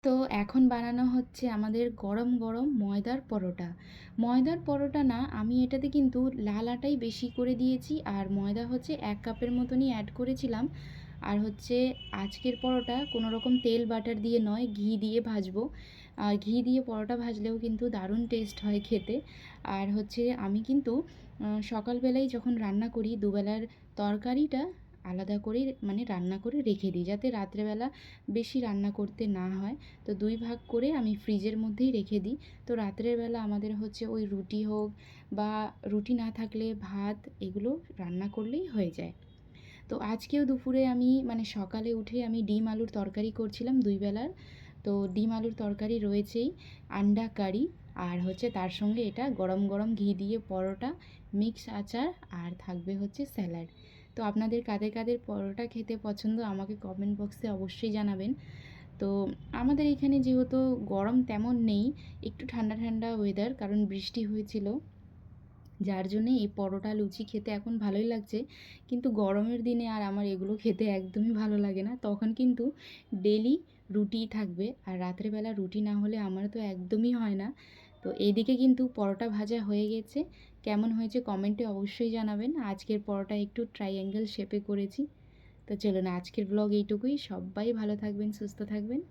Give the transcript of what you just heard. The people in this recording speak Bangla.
তো এখন বানানো হচ্ছে আমাদের গরম গরম ময়দার পরোটা। ময়দার পরোটা না, আমি এটাতে কিন্তু লাল আটাই বেশি করে দিয়েছি আর ময়দা হচ্ছে 1 কাপের মতনই অ্যাড করেছিলাম। আর হচ্ছে আজকের পরোটা কোনো রকম তেল বাটার দিয়ে নয়, ঘি দিয়ে ভাজবো। আর ঘি দিয়ে পরোটা ভাজলেও কিন্তু দারুণ টেস্ট হয় খেতে। আর হচ্ছে আমি কিন্তু সকালবেলায় যখন রান্না করি দুবেলার তরকারিটা আলাদা করে মানে রান্না করে রেখে দিই, যাতে রাত্রেবেলা বেশি রান্না করতে না হয়। তো 2 ভাগ করে আমি ফ্রিজের মধ্যেই রেখে দিই। তো রাত্রের বেলা আমাদের হচ্ছে ওই রুটি হোক বা রুটি না থাকলে ভাত এগুলো রান্না করলেই হয়ে যায়। তো আজকেও দুপুরে আমি মানে সকালে উঠে আমি ডিম আলুর তরকারি করছিলাম 2 বেলার। তো ডিম আলুর তরকারি রয়েছেই, আন্ডা কারি আর হচ্ছে তার সঙ্গে এটা গরম গরম ঘি দিয়ে পরোটা, মিক্স আচার আর থাকবে হচ্ছে স্যালাড। তো আপনাদের কাদের কাদের পরোটা খেতে পছন্দ আমাকে কমেন্ট বক্সে অবশ্যই জানাবেন। তো আমাদের এখানে যেহেতু গরম তেমন নেই, একটু ঠান্ডা ঠান্ডা ওয়েদার, কারণ বৃষ্টি হয়েছিল, যার জন্যে এই পরোটা লুচি খেতে এখন ভালোই লাগছে। কিন্তু গরমের দিনে আর আমার এগুলো খেতে একদমই ভালো লাগে না। তখন কিন্তু ডেলি রুটিই থাকবে আর রাত্রেবেলা রুটি না হলে আমার তো একদমই হয় না। তো এইদিকে কিন্তু পরোটা ভাজা হয়ে গেছে। কেমন হয়েছে কমেন্টে অবশ্যই জানাবেন। আজকের পরোটা একটু ট্রাইঅ্যাঙ্গেল শেপে করেছি। তো চলুন আজকের ব্লগ এইটুকুই। সবাই ভালো থাকবেন, সুস্থ থাকবেন।